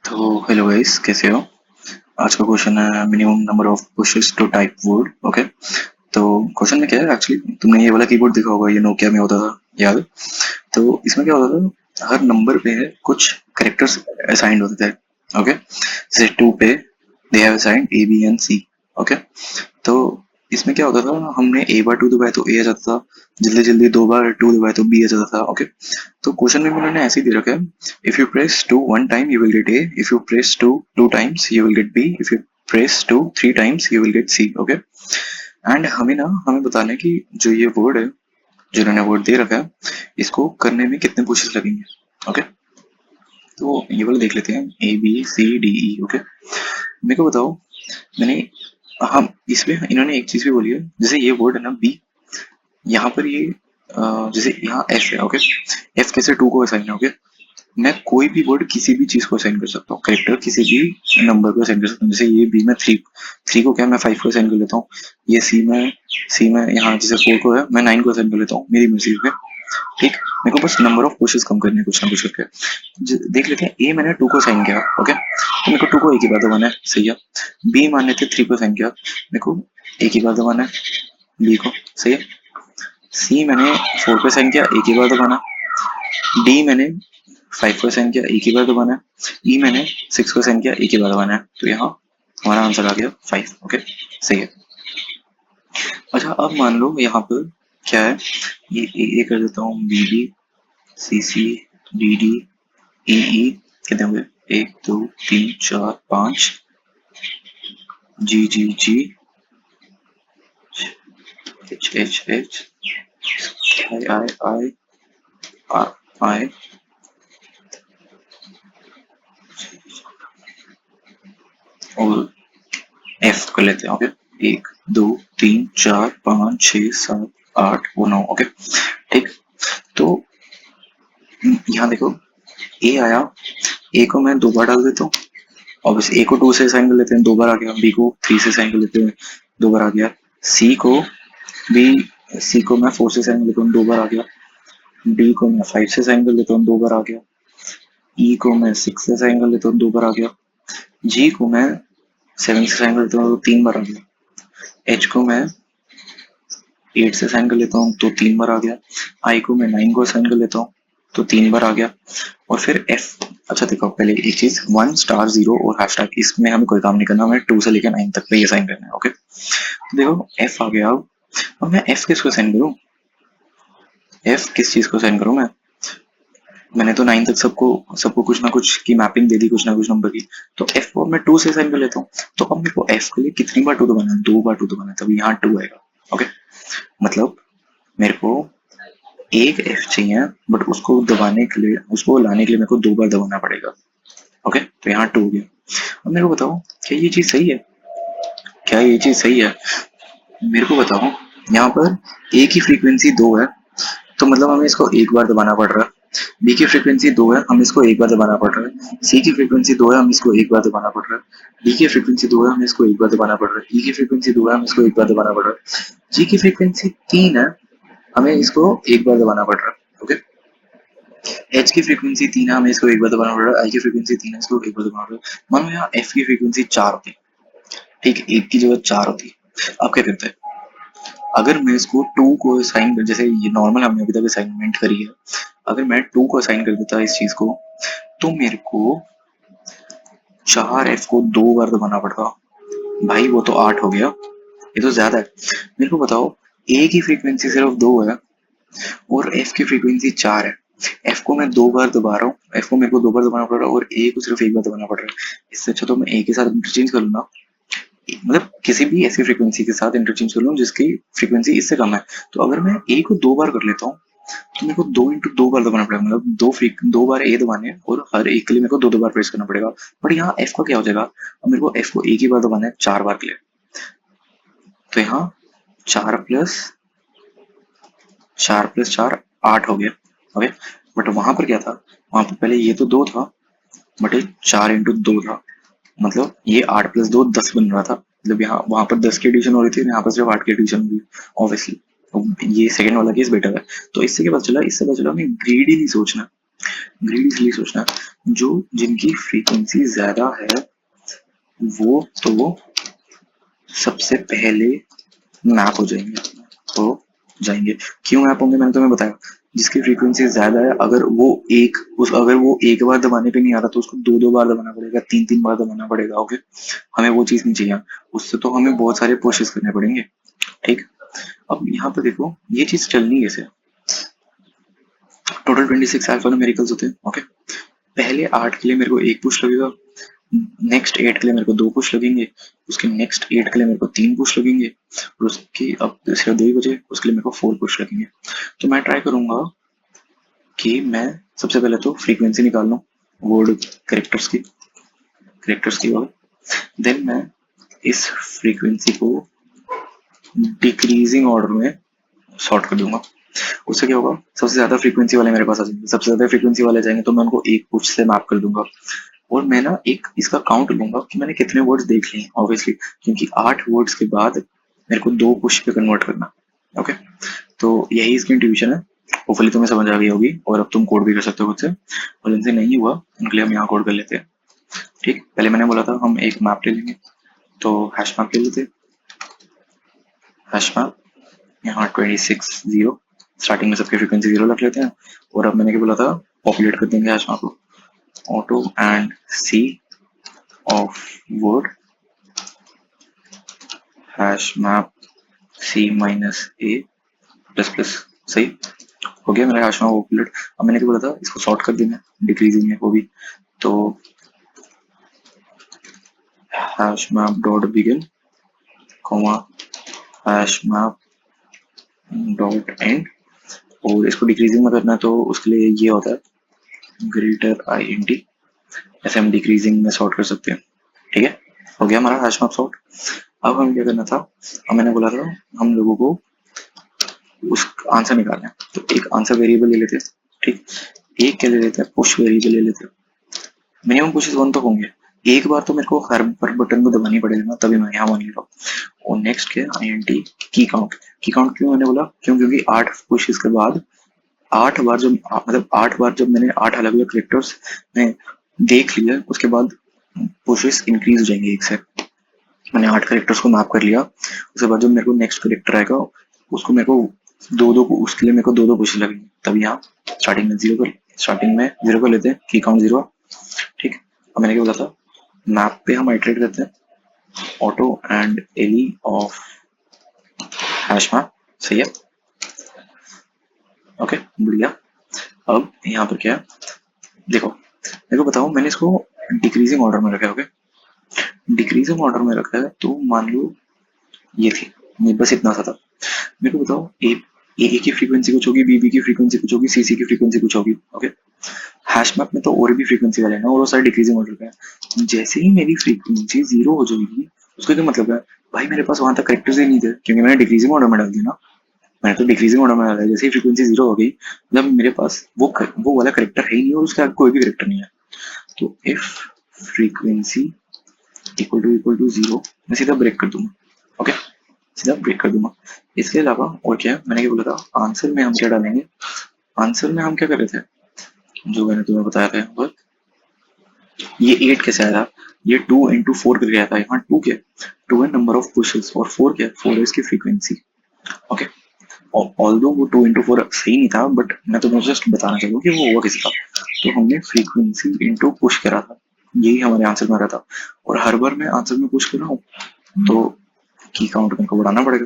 तो hello guys, कैसे हो? आज का क्वेश्चन है minimum number of pushes to type word. Okay, तो क्वेश्चन में क्या है एक्चुअली, तुमने ये वाला कीबोर्ड देखा होगा, ये नोकिया में होता था, याद है? तो इसमें क्या होता था, हर नंबर पे कुछ कैरेक्टर्स असाइंड होते थे। ओके, जैसे 2 पे they have assigned A B and C. Okay, तो इसमें क्या होता था, हमने एक बार 2 दबाए तो ए आ जाता था, जल्दी जल्दी 2 बार 2 दबाए तो बी आ जाता था। ओके, तो क्वेश्चन में उन्होंने ऐसे ही दे रखा है, if you press 2 1 time you will get A, if you press 2 2 times you will get B, if you press 2 3 times you will get C. Okay, and हमें बताना है कि जो ये वर्ड है, जो इन्होंने वर्ड दे रखा है, इसको करने में कितने पुशेस लगेंगे। ओके, तो ये वाला देख लेते हैं, A B C D E. Okay, मेरे को बताओ, मैंने हम इसमें इन्होंने एक चीज भी बोली है, जैसे ये वर्ड है ना बी, यहाँ पर ये जैसे यहाँ एफ है। ओके, एफ कैसे 2 को असाइन है। ओके, मैं कोई भी वर्ड किसी भी चीज को असाइन कर सकता हूँ, कैरेक्टर किसी भी नंबर को असाइन कर सकता हूँ। जैसे ये बी में 3, 3 को क्या मैं 5 को असाइन कर लेता हूँ। ये सी में यहाँ जैसे 4 को है, मैं 9 को असाइन कर लेता हूँ, मेरी मर्जी पे। ठीक, मेरे को बस नंबर ऑफ पुशेस कम करने हैं, कुछ ना कुछ करके। देख लेते हैं, ए मैंने 2 को असाइन किया। ओके, तो मेरे को 2 को एक ही बार दबाना है, सही है। बी माने थे 3 को असाइन किया, मेरे को एक ही बार दबाना है बी को, सही है। सी मैंने 4 को असाइन किया, एक ही बार दबाना। डी मैंने 5 को असाइन किया, एक ही बार दबाना है। ई मैंने 6 को असाइन किया, एक ही बार दबाना है। तो यहाँ हमारा आंसर आ गया 5। ओके, सही है। अच्छा, अब मान लो यहाँ पर क्या है, ये कर देता हूँ, B B C C D D E E, कितने हुए, 1 2 3 4 5, G G G, H H H, I I I, R I, और एफ कर लेते हैं। ओके, 1 2 3 4 5 6 7 8 और 9। ओके, ठीक, तो यहाँ देखो, ए आया, ए को मैं 2 बार डाल देता हूँ। ऑब्वियसली ए को 2 से असाइन कर लेते हैं, 2 बार आ गया। बी को 3 से असाइन कर लेते हैं, 2 बार आ गया। सी को बी सी को मैं 4 से असाइन कर लेता हूँ, 2 बार आ गया। डी को मैं 5 से असाइन कर लेता हूँ, 2 बार आ गया। ई को मैं 6 से असाइन कर लेता हूँ, 2 बार आ गया। जी को मैं 7 से असाइन कर लेता हूँ, तो 3 बार आ गया। एच को मैं 8 से असाइन कर लेता हूँ, तो 3 बार आ गया। आई को मैं 9 को असाइन कर लेता हूँ, तो 3 बार आ गया। और फिर एफ, अच्छा देखो, पहले एक चीज 1 स्टार 0 और हैशटैग, इसमें हमें कोई काम नहीं करना, हमें 2 से लेकर 9 तक पे ही असाइन करना है। ओके, तो देखो एफ आ गया। अब मैं एफ किसको असाइन करूँ, एफ किस चीज को असाइन करूँ मैं? मैंने तो 9 तक सबको सबको कुछ ना कुछ की मैपिंग दे दी, कुछ ना कुछ नंबर की। तो एफ को मैं 2 से असाइन कर लेता हूँ। तो अब मेरे को एफ के लिए कितनी बार 2 दबाना है, 2 बार 2 दबाना है, तभी यहाँ 2 आएगा। ओके, मतलब मेरे को एक एफ चाहिए, बट उसको दबाने के लिए, उसको लाने के लिए मेरे को 2 बार दबाना पड़ेगा। ओके, तो यहाँ 2 हो गया। अब मेरे को बताओ, क्या ये चीज सही है? क्या ये चीज सही है? मेरे को बताओ, यहाँ पर ए की फ्रीक्वेंसी 2 है, तो मतलब हमें इसको एक बार दबाना पड़ रहा है। बी की फ्रीक्वेंसी 2 है, हम इसको एक बार दबाना पड़ रहा है। सी की फ्रीक्वेंसी 2 है, हम इसको एक बार दबाना पड़ रहा है। डी की फ्रीक्वेंसी 2 है, हमें इसको एक बार दबाना पड़ रहा है। ई की फ्रीक्वेंसी 2 है, हम इसको एक बार दबाना पड़ रहा है। जी की फ्रीक्वेंसी 3 है, हमें इसको एक बार दबाना पड़ रहा है। ओके, एच की फ्रीक्वेंसी 3 है, हमें इसको एक बार दबाना पड़ रहा है। आई की फ्रीक्वेंसी 3 है, इसको एक बार दबाना पड़ रहा है। मान लो यहाँ एफ की फ्रीक्वेंसी 4 होती, ठीक, एक की जगह 4 होती। अब क्या करते हैं, अगर मैं इसको 2 को असाइन कर, जैसे ये नॉर्मल हमने अभी तक असाइनमेंट करी है, अगर मैं 2 को असाइन कर देता इस चीज को, तो मेरे को 4 एफ को 2 बार दबाना पड़ता। भाई वो तो 8 हो गया, ये तो ज्यादा है। मेरे को बताओ, ए की फ्रीक्वेंसी सिर्फ 2 है और एफ की फ्रीक्वेंसी 4 है। एफ को मैं 2 बार दबा रहा हूँ, एफ को मेरे को 2 बार दबाना पड़ रहा है, और ए को सिर्फ एक बार दबाना पड़ रहा है। इससे अच्छा तो मैं ए के साथ इंटरचेंज कर लूँ, मतलब किसी भी ऐसी फ्रीक्वेंसी के साथ इंटरचेंज कर लूँ जिसकी फ्रीक्वेंसी इससे कम है। तो अगर मैं ए को 2 बार कर लेता हूँ, तो मेरे को 2 इंटू 2 बार दबाना पड़ेगा, मतलब 2 बार ए दबाने हैं, और हर एक के लिए मेरे को 2 बार प्रेस करना पड़ेगा। बट यहाँ एफ का क्या हो जाएगा, अब मेरे को एफ को एक ही बार दबाना है 4 बार के लिए, तो यहाँ 4 प्लस 4 8 हो गया। ओके, बट वहां पर क्या था, वहां पर पहले ये तो 2 था, बट ये 4 इंटू 2 था, मतलब ये 8 प्लस 2 10 बन रहा था। मतलब यहाँ वहां पर 10 की एडिशन हो रही थी, यहाँ पर सिर्फ 8 की एडिशन हो रही है, ऑब्वियसली। ये सेकंड वाला केस बेटर है। तो इससे क्या पता चला, इससे पता चला हमें ग्रीडी नहीं सोचना, ग्रीडी इसलिए सोचना जो जिनकी फ्रीक्वेंसी ज्यादा है वो तो सबसे पहले मैप हो जाएंगे, तो जाएंगे। क्यों मैप होंगे मैंने तुम्हें बताया, जिसकी फ्रीक्वेंसी ज्यादा है अगर वो एक बार दबाने पे नहीं आ रहा तो उसको दो दो बार दबाना पड़ेगा, तीन तीन बार दबाना पड़ेगा। ओके, हमें वो चीज नहीं चाहिए, उससे तो हमें बहुत सारे कोशिश करने पड़ेंगे। ठीक, अब यहाँ पे देखो ये चीज चलनी कैसे। टोटल 26 अल्फा न्यूमेरिकल्स होते हैं। ओके, पहले 8 के लिए मेरे को एक पुश लगेगा, नेक्स्ट 8 के लिए मेरे को दो पुश लगेंगे, उसके नेक्स्ट 8 के लिए मेरे को तीन पुश लगेंगे, और उसकी अब सिर्फ दो ही बचे, उसके लिए मेरे को फोर पुश लगेंगे। तो मैं ट्राई करूंगा कि मैं सबसे पहले तो फ्रीक्वेंसी निकाल लूँ वर्ड करेक्टर्स की और देन मैं इस फ्रीक्वेंसी को डिक्रीजिंग ऑर्डर में सॉर्ट कर दूंगा। उससे क्या होगा, सबसे ज्यादा फ्रीक्वेंसी वाले मेरे पास आ जाएंगे, सबसे ज्यादा फ्रीक्वेंसी वाले जाएंगे तो मैं उनको एक पुश से मैप कर दूंगा। और मैं ना एक इसका काउंट लूंगा कि मैंने कितने वर्ड्स देख लिए ऑब्वियसली, क्योंकि 8 वर्ड्स के बाद मेरे को दो पुश पे कन्वर्ट करना। ओके, तो यही इसकी इंट्यूशन है। होपफुली तुम्हें समझ आ गई होगी और अब तुम कोड भी कर सकते हो खुद से, और जिनसे नहीं हुआ उनके लिए हम यहाँ कोड कर लेते हैं। ठीक, पहले मैंने बोला था हम एक मैप ले लेंगे, तो हैश मैप ले लेते। हैश मैप यहाँ 26 जीरो, स्टार्टिंग में सबकी फ्रीक्वेंसी जीरो रख लेते हैं। और अब मैंने क्या बोला था, पॉपुलेट कर देंगे हैश मैप को, auto and C of word hash map C minus A plus plus. सही हो गया मेरा हैश मैप पॉपुलेट। अब मैंने क्या बोला था, इसको सॉर्ट कर देना डिक्रीजिंग में वो भी, तो hash map dot begin comma hash map dot and, और इसको डिक्रीजिंग में करना है तो उसके लिए ये होता है ग्रेटर आई एन टी, ऐसे हम डिक्रीजिंग में सॉर्ट कर सकते हैं। ठीक है, हो गया हमारा हैश मैप सॉर्ट। अब हमें क्या करना था, अब मैंने बोला था हम लोगों को उस आंसर निकालना है, तो एक आंसर वेरिएबल ले लेते हैं। ठीक, एक क्या ले लेते हैं, पुश वेरिएबल ले लेते हैं। मिनिमम पुशेस वन तो होंगे, एक बार तो मेरे को हर बटन को दबानी पड़ेगा ना, तभी मैं यहाँ मान ले रहा हूँ। और नेक्स्ट क्या, आई एन टी की काउंट क्यों मैंने बोला, क्यों, क्योंकि 8 पुशेस के बाद 8 बार जब मतलब 8 बार जब मैंने 8 अलग अलग करेक्टर्स में देख लिया, उसके बाद पुशेस इंक्रीज हो जाएंगे एक से। मैंने 8 करेक्टर्स को मैप कर लिया, उसके बाद जब मेरे को नेक्स्ट करेक्टर आएगा उसको मेरे को दो दो उसके लिए मेरे को दो दो पुशेस लगेंगे, तभी यहाँ स्टार्टिंग में जीरो कर लेते हैं, की काउंट जीरो। ठीक, अब मैंने क्या बोला था, मैप पे हम आइटरेट करते हैं auto and el of hash map. सही है, ओके बढ़िया। अब यहाँ पर क्या है, देखो मेरे को बताओ, मैंने इसको डिक्रीजिंग ऑर्डर में रखा है। ओके, डिक्रीजिंग ऑर्डर में रखा है तो मान लो ये थी, ये बस इतना सा था। मेरे को बताओ ए की फ्रीक्वेंसी कुछ होगी, बी की फ्रीक्वेंसी कुछ होगी, सी की फ्रीक्वेंसी कुछ होगी। ओके, हैश मैप में तो और भी फ्रीक्वेंसी वाले हैं ना, और वो सारे डिक्रीजिंग ऑर्डर पे है। जैसे ही मेरी फ्रीक्वेंसी जीरो हो जाएगी, उसका क्या मतलब है, भाई मेरे पास वहां तक करेक्टर्स ही नहीं थे, क्योंकि मैंने डिक्रीजिंग ऑर्डर में डाल दिया ना। मैंने तो डिक्रीजिंग ऑर्डर में डाला है, जैसे ही फ्रीक्वेंसी जीरो हो गई मतलब मेरे पास वो वाला करेक्टर है ही नहीं, और उसके आगे कोई भी करेक्टर नहीं है। तो if frequency equal to zero, मैं सीधा ब्रेक कर दूंगा। ओके, सीधा ब्रेक कर दूंगा। इसके अलावा और क्या है, मैंने क्या बोला था, आंसर में हम क्या डालेंगे, आंसर में हम क्या कर रहे थे, जो मैंने तुम्हें बताया था यहाँ पर, ये 8 कैसे आया था, ये 2 इंटू फोर करके आया था। यहाँ 2 क्या, 2 है नंबर ऑफ पुशेस, और 4 क्या, 4 है इसकी फ्रीक्वेंसी। ओके, ऑल्दो वो 2 इंटू फोर सही नहीं था, बट मैं तुम्हें जस्ट बताना चाहूँ कि वो हुआ किसी का। तो हमने फ्रीक्वेंसी इंटू पुश करा था, यही हमारे आंसर में आ रहा था। और हर बार मैं आंसर में पुश कर रहा हूँ तो की काउंट मेरे को बढ़ाना पड़ेगा,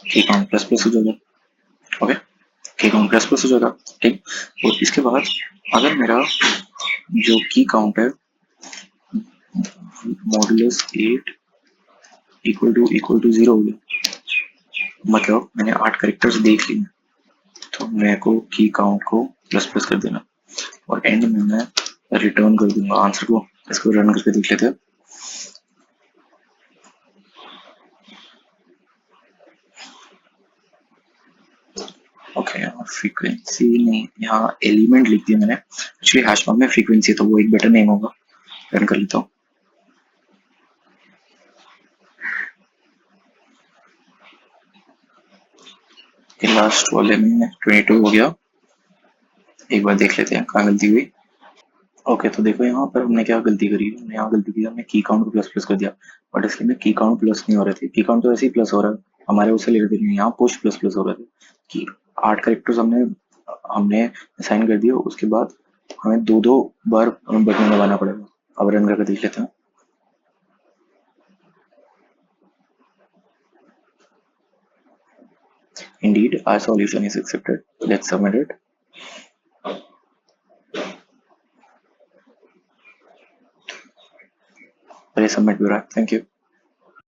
की काउंट प्लस प्लस हो जाएगा। ओके, की काउंट प्लस प्लस हो जाएगा। ठीक, और इसके बाद अगर मेरा जो की काउंट है मॉडुलस 8 इक्वल टू जीरो हो गया, मतलब मैंने 8 करेक्टर्स देख लिए, तो मेरे को की काउंट को प्लस प्लस कर देना, और एंड में मैं रिटर्न कर दूंगा आंसर को। इसको रन करके देख लेते हैं। ओके, यहाँ फ्रीक्वेंसी नहीं, यहाँ एलिमेंट लिख दिया मैंने, एक्चुअली हैश मैप में फ्रीक्वेंसी है तो वो एक बेटर नेम होगा। रन कर लेता हूँ। लास्ट वाले में 22 हो गया, एक बार देख लेते हैं कहाँ गलती हुई। ओके, तो देखो यहाँ पर हमने क्या गलती करी, हमने यहाँ गलती की, हमने की काउंट को प्लस प्लस कर दिया, बट इसलिए में की काउंट प्लस नहीं हो रहे थे, की काउंट तो ऐसे ही प्लस हो रहा है, हमारे उससे रिलेटेड नहीं है, यहाँ पुश प्लस प्लस हो रहे थे कि 8 कैरेक्टर्स हमने हमने असाइन कर दिए, उसके बाद हमें दो दो बार बटन दबाना पड़ेगा। अब रन करके देख लेते हैं। Indeed, our solution is accepted. Let's submit it. Press submit, Virat. Thank you.